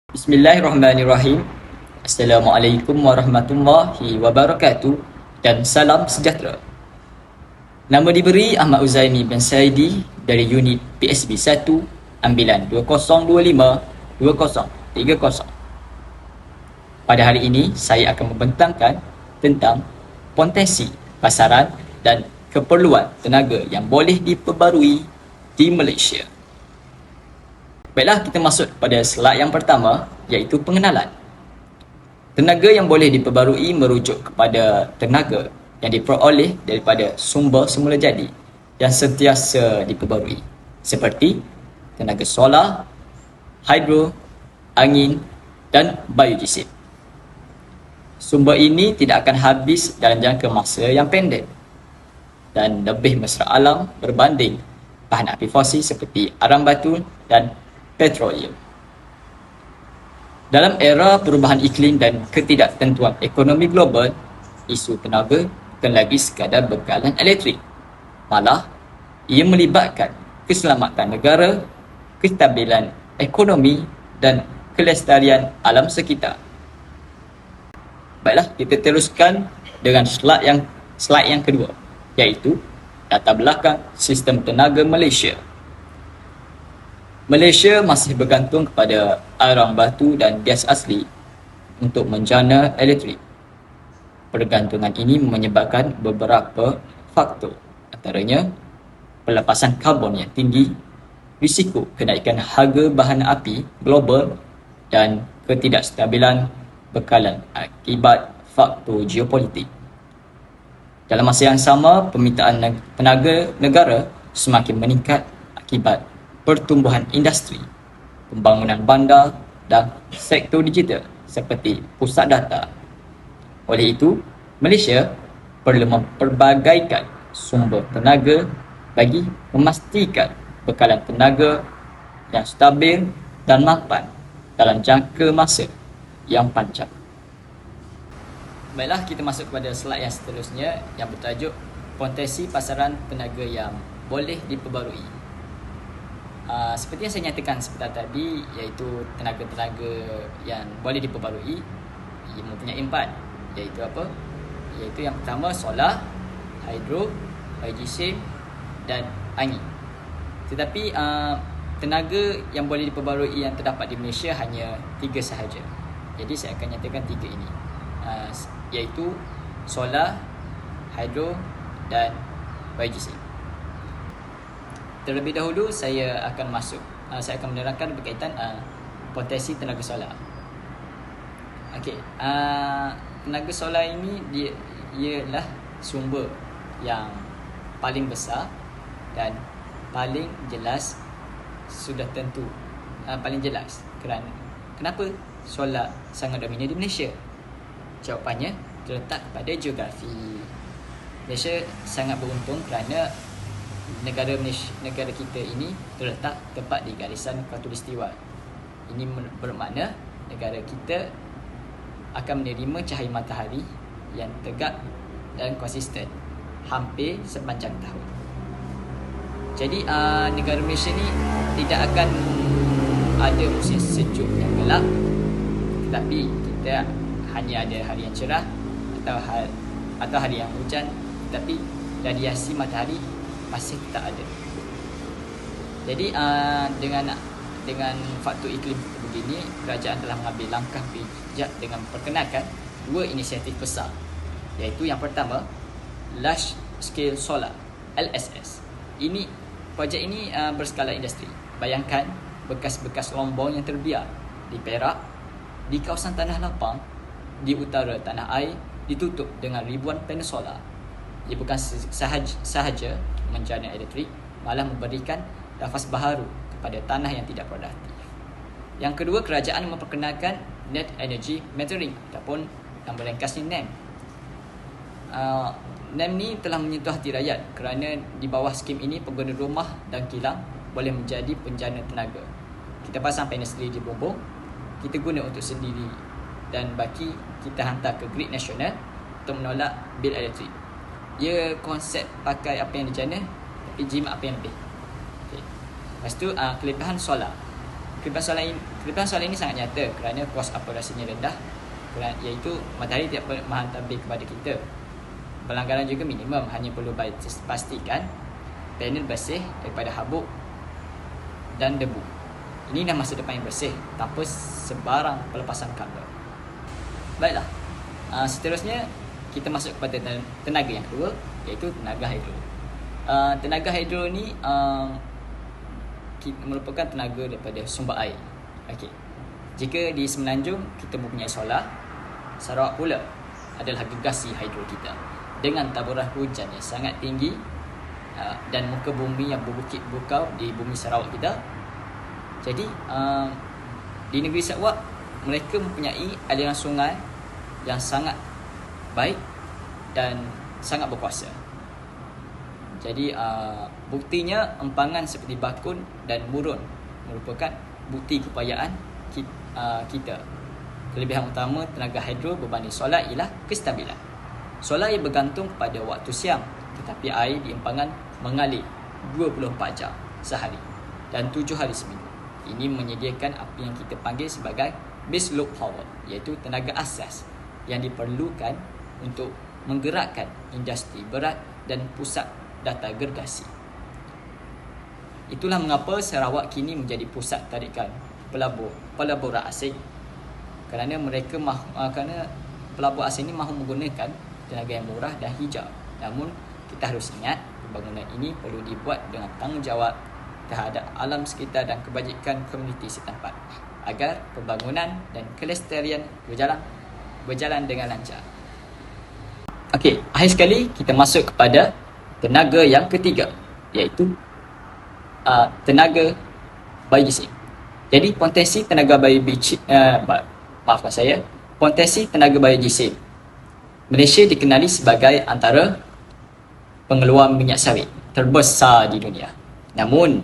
Bismillahirrahmanirrahim. Assalamualaikum warahmatullahi wabarakatuh dan salam sejahtera. Nama diberi Ahmad Uzaimi bin Saidi dari unit PSB 1 ambilan 2025-2030. Pada hari ini saya akan membentangkan tentang potensi pasaran dan keperluan tenaga yang boleh diperbarui di Malaysia. Baiklah, kita masuk pada slide yang pertama, iaitu pengenalan. Tenaga yang boleh diperbarui merujuk kepada tenaga yang diperoleh daripada sumber semula jadi yang sentiasa diperbarui, seperti tenaga solar, hidro, angin dan biogeosit. Sumber ini tidak akan habis dalam jangka masa yang pendek dan lebih mesra alam berbanding bahan api fosil seperti arang batu dan petroleum. Dalam era perubahan iklim dan ketidaktentuan ekonomi global, isu tenaga bukan lagi sekadar bekalan elektrik. Malah, ia melibatkan keselamatan negara, kestabilan ekonomi dan kelestarian alam sekitar. Baiklah, kita teruskan dengan slide yang kedua, iaitu latar belakang sistem tenaga Malaysia. Malaysia masih bergantung kepada arang batu dan gas asli untuk menjana elektrik. Pergantungan ini menyebabkan beberapa faktor, antaranya pelepasan karbon yang tinggi, risiko kenaikan harga bahan api global dan ketidakstabilan bekalan akibat faktor geopolitik. Dalam masa yang sama, permintaan tenaga negara semakin meningkat akibat pertumbuhan industri, pembangunan bandar dan sektor digital seperti pusat data. Oleh itu, Malaysia perlu memperbagaikan sumber tenaga bagi memastikan bekalan tenaga yang stabil dan mapan dalam jangka masa yang panjang. Baiklah, kita masuk kepada slide yang seterusnya yang bertajuk potensi pasaran tenaga yang boleh diperbarui. Seperti yang saya nyatakan sebentar tadi, iaitu tenaga-tenaga yang boleh diperbarui ia mempunyai 4, iaitu apa? Iaitu yang pertama solar, hidro, biogeosit dan angin. Tetapi tenaga yang boleh diperbarui yang terdapat di Malaysia hanya 3 sahaja. Jadi saya akan nyatakan 3 ini, iaitu solar, hidro dan biogeosit. Terlebih dahulu saya akan menerangkan berkaitan potensi tenaga solar. Okey, tenaga solar ini dia ialah sumber yang paling besar dan paling jelas, sudah tentu paling jelas. Kenapa solar sangat dominan di Malaysia? Jawapannya terletak pada geografi. Malaysia sangat beruntung kerana negara kita ini terletak tepat di garisan khatulistiwa. Ini bermakna negara kita akan menerima cahaya matahari yang tegak dan konsisten hampir sepanjang tahun. Jadi negara Malaysia ni tidak akan ada musim sejuk yang gelap, tetapi kita hanya ada hari yang cerah atau hari yang hujan, tetapi radiasi matahari masih tak ada. Jadi dengan faktor iklim begini, kerajaan telah mengambil langkah bijak dengan memperkenalkan 2 inisiatif besar, iaitu yang pertama Large Scale Solar LSS. Projek ini berskala industri. Bayangkan bekas-bekas lombong yang terbiar di Perak, di kawasan tanah lapang di utara tanah air ditutup dengan ribuan panel solar. Ia bukan sahaja menjana elektrik, malah memberikan nafas baharu kepada tanah yang tidak produktif. Yang kedua, kerajaan memperkenalkan Net Energy Metering ataupun nama ringkasnya NEM. NEM ni telah menyentuh hati rakyat kerana di bawah skim ini pengguna rumah dan kilang boleh menjadi penjana tenaga. Kita pasang panel sendiri di bumbung, kita guna untuk sendiri dan baki kita hantar ke grid nasional untuk menolak bil elektrik. Ia konsep pakai apa yang dijana tapi jimat apa yang lebih. Okay. Lepas tu kelebihan solar. kelebihan solar ini sangat nyata kerana kos operasinya rendah, iaitu matahari tidak perlu menghantar bil kepada kita. Pelanggaran juga minimum, hanya perlu pastikan panel bersih daripada habuk dan debu. Inilah masa depan yang bersih tanpa sebarang pelepasan kabel. Baiklah, seterusnya kita masuk kepada tenaga yang kedua, iaitu tenaga hidro. Tenaga hidro ni merupakan tenaga daripada sumber air. Okey. Jika di Semenanjung kita mempunyai solar, Sarawak pula adalah gegasi hidro kita dengan taburan hujan yang sangat tinggi dan muka bumi yang berbukit bukau di bumi Sarawak kita. Jadi di negeri Sarawak mereka mempunyai aliran sungai yang sangat baik dan sangat berkuasa. Jadi buktinya empangan seperti bakun dan murun merupakan bukti keupayaan kita. Kelebihan utama tenaga hidro berbanding solar ialah kestabilan. Solar yang bergantung pada waktu siang, tetapi air di empangan mengalir 24 jam sehari dan 7 hari seminggu. Ini menyediakan apa yang kita panggil sebagai base load power, iaitu tenaga asas yang diperlukan untuk menggerakkan industri berat dan pusat data gergasi. Itulah mengapa Sarawak kini menjadi pusat tarikan pelaburan asing, kerana pelabur asing ini mahu menggunakan tenaga yang murah dan hijau. Namun kita harus ingat pembangunan ini perlu dibuat dengan tanggungjawab terhadap alam sekitar dan kebajikan komuniti setempat agar pembangunan dan kelestarian berjalan dengan lancar. Okey, akhir sekali kita masuk kepada tenaga yang ketiga, iaitu tenaga biogesim. Jadi potensi tenaga potensi tenaga biogesim. Malaysia dikenali sebagai antara pengeluar minyak sawit terbesar di dunia. Namun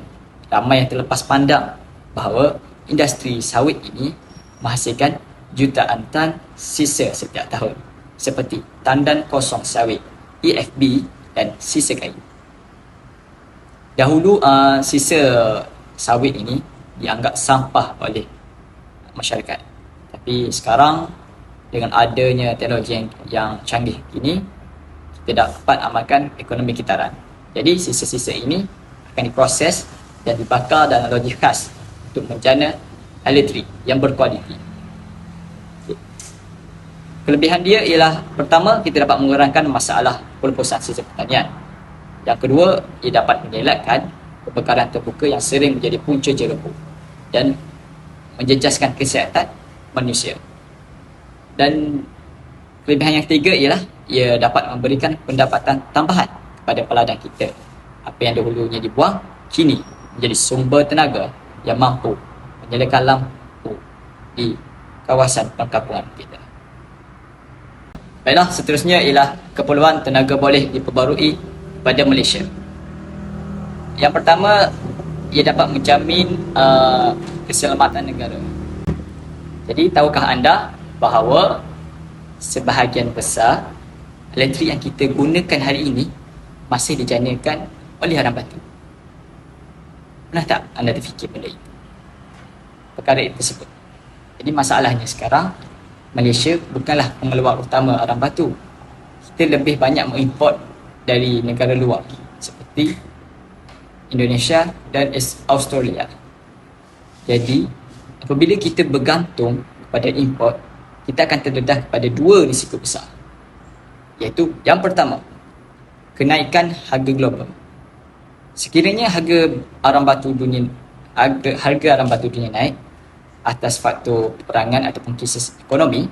ramai yang terlepas pandang bahawa industri sawit ini menghasilkan jutaan tan sisa setiap tahun, seperti tandan kosong sawit, EFB dan sisa kayu. Dahulu sisa sawit ini dianggap sampah oleh masyarakat. Tapi sekarang dengan adanya teknologi yang canggih ini, kita dapat amalkan ekonomi kitaran. Jadi sisa-sisa ini akan diproses dan dibakar dalam logik khas untuk menjana elektrik yang berkualiti. Kelebihan dia ialah, pertama, kita dapat mengurangkan masalah pelepasan sisa pertanian. Yang kedua, ia dapat mengelakkan kebakaran terbuka yang sering menjadi punca jerubu dan menjejaskan kesihatan manusia. Dan kelebihan yang ketiga ialah ia dapat memberikan pendapatan tambahan kepada peladang kita. Apa yang dahulunya dibuang, kini menjadi sumber tenaga yang mampu menyalakan lampu di kawasan perkampungan kita. Baiklah, seterusnya ialah keperluan tenaga boleh diperbarui pada Malaysia. Yang pertama, ia dapat menjamin keselamatan negara. Jadi, tahukah anda bahawa sebahagian besar elektrik yang kita gunakan hari ini masih dijanakan oleh arang batu? Pernah tak anda terfikir benda itu? Perkara itu tersebut. Jadi masalahnya sekarang, Malaysia bukanlah pengeluar utama arang batu. Kita lebih banyak mengimport dari negara luar seperti Indonesia dan Australia. Jadi apabila kita bergantung kepada import, kita akan terdedah kepada dua risiko besar, iaitu yang pertama, kenaikan harga global. Sekiranya harga arang batu dunia naik atas faktor peperangan ataupun krisis ekonomi,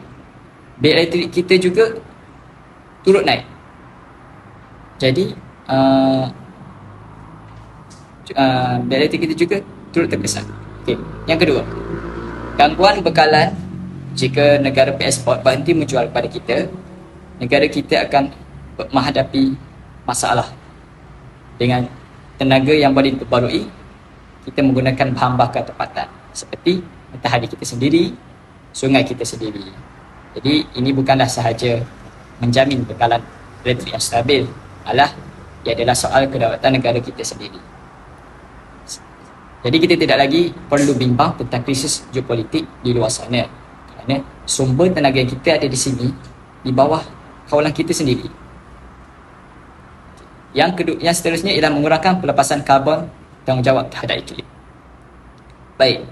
bil elektrik kita juga turut naik. Jadi bil elektrik kita juga turut terkesan. Okay. Yang kedua, gangguan bekalan. Jika negara pengeksport berhenti menjual kepada kita, negara kita akan menghadapi masalah. Dengan tenaga yang boleh diperbarui, kita menggunakan bahan bakar tempatan seperti matahari kita sendiri, sungai kita sendiri. Jadi ini bukanlah sahaja menjamin bekalan elektrik yang stabil, malah ia adalah soal kedaulatan negara kita sendiri. Jadi kita tidak lagi perlu bimbang tentang krisis geopolitik di luar sana, kerana sumber tenaga yang kita ada di sini di bawah kawalan kita sendiri. Yang seterusnya ialah mengurangkan pelepasan karbon, tanggungjawab terhadap iklim. Baik,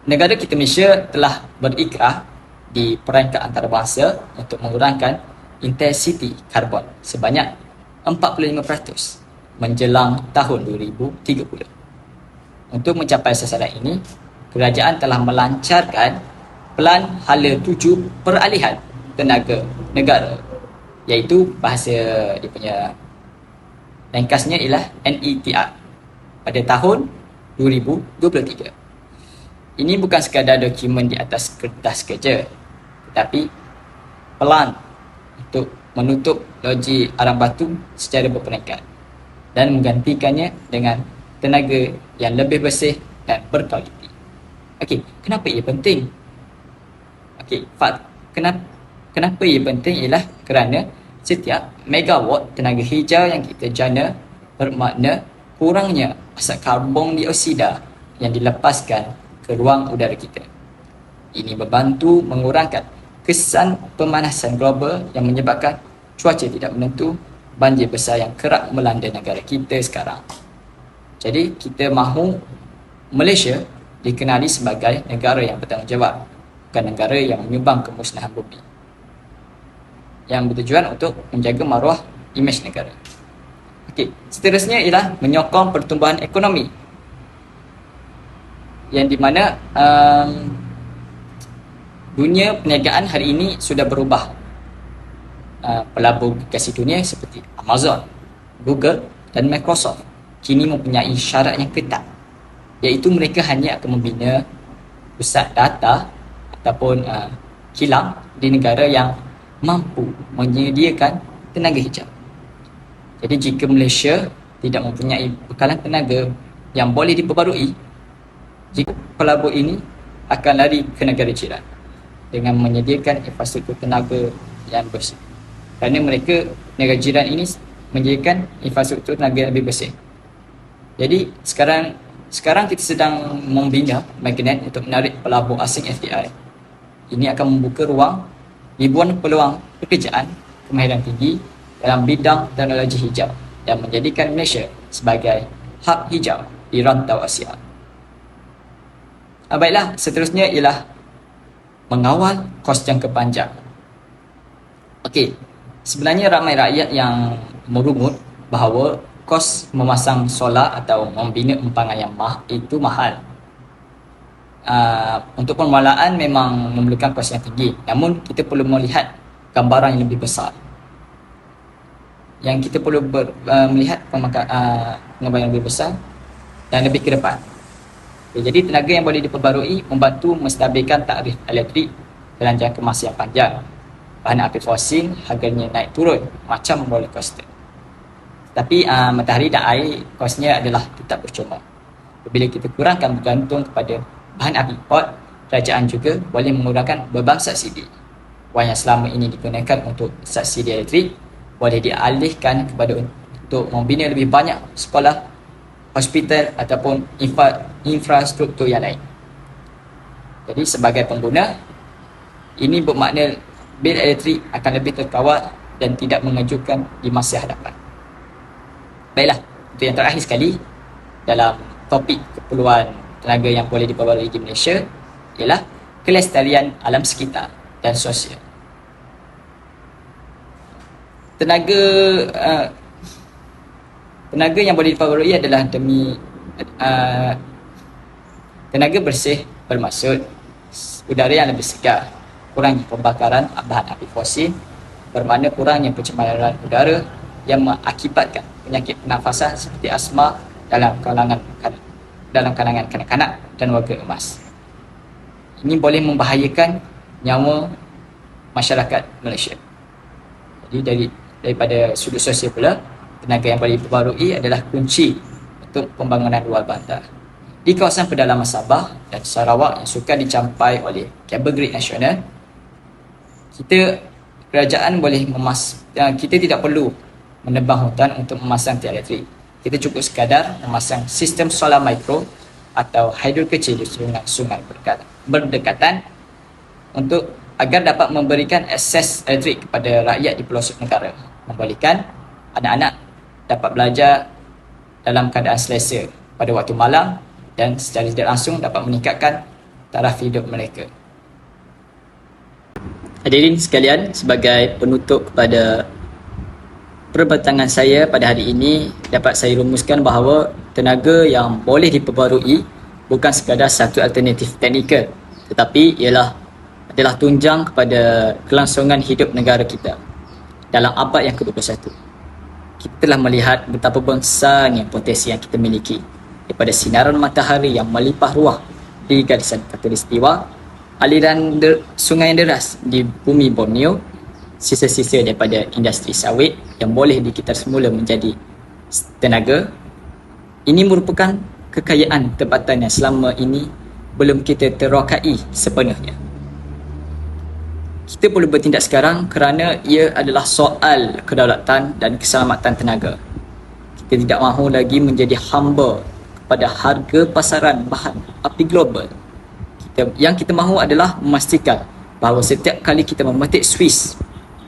negara kita Malaysia telah berikrar di peringkat antarabangsa untuk mengurangkan intensiti karbon sebanyak 45% menjelang tahun 2030. Untuk mencapai sasaran ini, kerajaan telah melancarkan Pelan Hala 7 Peralihan Tenaga Negara, iaitu bahasa dia punya ringkasnya ialah NETR pada tahun 2023. Ini bukan sekadar dokumen di atas kertas kerja, tetapi pelan untuk menutup loji arang batu secara berperingkat dan menggantikannya dengan tenaga yang lebih bersih dan berkualiti. Okey, kenapa ia penting? Okey, kenapa ia penting ialah kerana setiap megawatt tenaga hijau yang kita jana bermakna kurangnya asap karbon dioksida yang dilepaskan ke ruang udara kita. Ini membantu mengurangkan kesan pemanasan global yang menyebabkan cuaca tidak menentu, banjir besar yang kerap melanda negara kita sekarang. Jadi kita mahu Malaysia dikenali sebagai negara yang bertanggungjawab, bukan negara yang menyumbang kemusnahan bumi, yang bertujuan untuk menjaga maruah imej negara. Okey, seterusnya ialah menyokong pertumbuhan ekonomi, yang di mana dunia perniagaan hari ini sudah berubah. Pelabur aplikasi dunia seperti Amazon, Google dan Microsoft kini mempunyai syarat yang ketat, iaitu mereka hanya akan membina pusat data ataupun kilang di negara yang mampu menyediakan tenaga hijau. Jadi jika Malaysia tidak mempunyai bekalan tenaga yang boleh diperbarui, jika pelabur ini akan lari ke negara jiran dengan menyediakan infrastruktur tenaga yang bersih. Kerana mereka, negara jiran ini menyediakan infrastruktur tenaga yang lebih bersih. Jadi sekarang kita sedang membina magnet untuk menarik pelabur asing FDI. Ini akan membuka ruang ribuan peluang pekerjaan kemahiran tinggi dalam bidang teknologi hijau dan menjadikan Malaysia sebagai hub hijau di rantau Asia. Baiklah, seterusnya ialah mengawal kos jangka panjang. Okey, sebenarnya ramai rakyat yang merungut bahawa kos memasang solar atau membina empangan yang itu mahal. Untuk pengelolaan memang memerlukan kos yang tinggi, namun kita perlu melihat gambaran yang lebih besar. Yang kita perlu melihat gambaran yang lebih besar dan lebih ke depan. Jadi tenaga yang boleh diperbarui membantu menstabilkan tarif elektrik dalam jangka masa yang panjang. Bahan api fosil harganya naik turun macam roller coaster. Tapi matahari dan air kosnya adalah tetap percuma. Bila kita kurangkan bergantung kepada bahan api import, kerajaan juga boleh mengurangkan beban subsidi. Wang yang selama ini digunakan untuk subsidi elektrik boleh dialihkan kepada untuk membina lebih banyak sekolah, hospital ataupun infrastruktur yang lain. Jadi sebagai pengguna, ini bermakna bil elektrik akan lebih terkawal dan tidak mengejutkan di masa hadapan. Baiklah, itu yang terakhir sekali dalam topik keperluan tenaga yang boleh diperbarui di Malaysia ialah kelestarian alam sekitar dan sosial. Tenaga yang boleh diperbarui adalah demi tenaga bersih, bermaksud udara yang lebih segar, kurangnya pembakaran bahan api fosil, bermakna kurangnya pencemaran udara yang mengakibatkan penyakit pernafasan seperti asma dalam kalangan kanak-kanak dan warga emas. Ini boleh membahayakan nyawa masyarakat Malaysia. Jadi daripada sudut sosial pula, tenaga yang boleh diperbarui adalah kunci untuk pembangunan luar bandar. Di kawasan pedalaman Sabah dan Sarawak yang sukar dicapai oleh kabel grid nasional, kerajaan boleh kita tidak perlu menebang hutan untuk memasang tiang elektrik. Kita cukup sekadar memasang sistem solar mikro atau hidro kecil di sungai-sungai berdekatan untuk agar dapat memberikan akses elektrik kepada rakyat di pelosok negara, membolehkan anak-anak dapat belajar dalam keadaan selesa pada waktu malam dan secara tidak langsung dapat meningkatkan taraf hidup mereka. Hadirin sekalian, sebagai penutup kepada perbincangan saya pada hari ini, dapat saya rumuskan bahawa tenaga yang boleh diperbarui bukan sekadar satu alternatif teknikal, tetapi adalah tunjang kepada kelangsungan hidup negara kita dalam abad yang ke-21. Kita telah melihat betapa besarnya potensi yang kita miliki, daripada sinaran matahari yang melimpah ruah di garisan khatulistiwa, aliran sungai yang deras di bumi Borneo, sisa-sisa daripada industri sawit yang boleh dikitar semula menjadi tenaga. Ini merupakan kekayaan tempatan yang selama ini belum kita terokai sepenuhnya. Kita perlu bertindak sekarang kerana ia adalah soal kedaulatan dan keselamatan tenaga. Kita tidak mahu lagi menjadi hamba kepada harga pasaran bahan api global. Yang kita mahu adalah memastikan bahawa setiap kali kita memetik Swiss,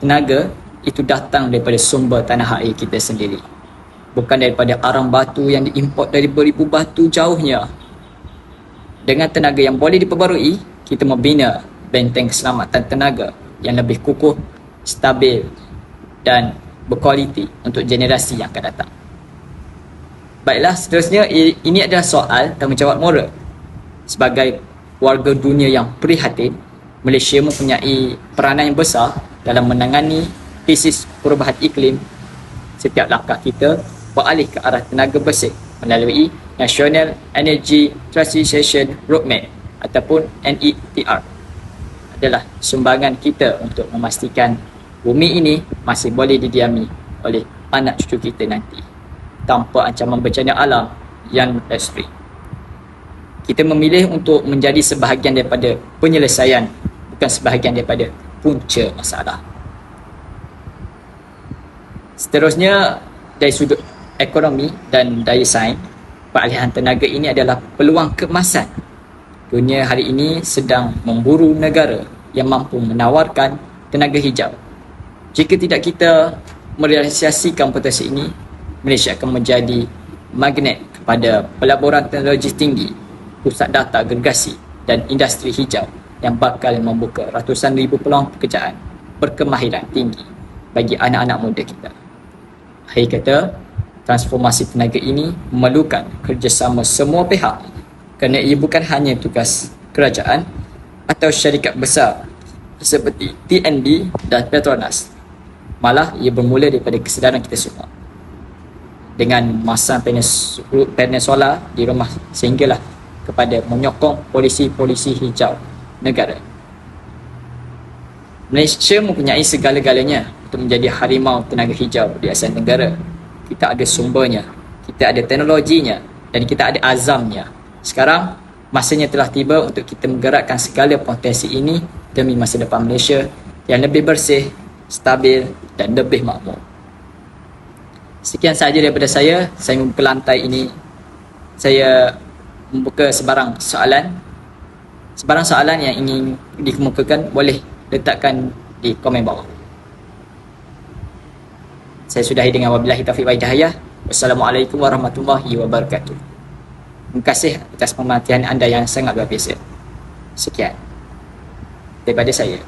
tenaga itu datang daripada sumber tanah air kita sendiri, bukan daripada arang batu yang diimport dari beribu batu jauhnya. Dengan tenaga yang boleh diperbarui, kita membina benteng keselamatan tenaga yang lebih kukuh, stabil dan berkualiti untuk generasi yang akan datang. Baiklah, seterusnya ini adalah soal tanggungjawab moral. Sebagai warga dunia yang prihatin, Malaysia mempunyai peranan yang besar dalam menangani krisis perubahan iklim. Setiap langkah kita beralih ke arah tenaga bersih melalui National Energy Transition Roadmap ataupun NETR adalah sumbangan kita untuk memastikan bumi ini masih boleh didiami oleh anak cucu kita nanti tanpa ancaman bencana alam yang ekstrim. Kita memilih untuk menjadi sebahagian daripada penyelesaian, bukan sebahagian daripada punca masalah. Seterusnya, dari sudut ekonomi dan daya saing, peralihan tenaga ini adalah peluang keemasan. Dunia hari ini sedang memburu negara yang mampu menawarkan tenaga hijau. Jika tidak kita merealisasikan potensi ini, Malaysia akan menjadi magnet kepada pelaburan teknologi tinggi, pusat data agregasi dan industri hijau yang bakal membuka ratusan ribu peluang pekerjaan berkemahiran tinggi bagi anak-anak muda kita. Akhir kata, transformasi tenaga ini memerlukan kerjasama semua pihak kerana ia bukan hanya tugas kerajaan atau syarikat besar seperti TNB dan Petronas. Malah ia bermula daripada kesedaran kita semua. Dengan masang panel solar di rumah sehinggalah kepada menyokong polisi-polisi hijau negara. Malaysia mempunyai segala-galanya untuk menjadi harimau tenaga hijau di Asia Tenggara. Kita ada sumbernya, kita ada teknologinya dan kita ada azamnya. Sekarang, masanya telah tiba untuk kita menggerakkan segala potensi ini demi masa depan Malaysia yang lebih bersih, stabil dan lebih makmur. Sekian sahaja daripada saya. Saya membuka lantai ini. Saya membuka sebarang soalan. Sebarang soalan yang ingin dikemukakan boleh letakkan di komen bawah. Saya sudahi dengan wabillahi taufiq wal hidayah. Wassalamualaikum warahmatullahi wabarakatuh. Terima kasih atas perhatian anda yang sangat luar biasa. Sekian daripada saya.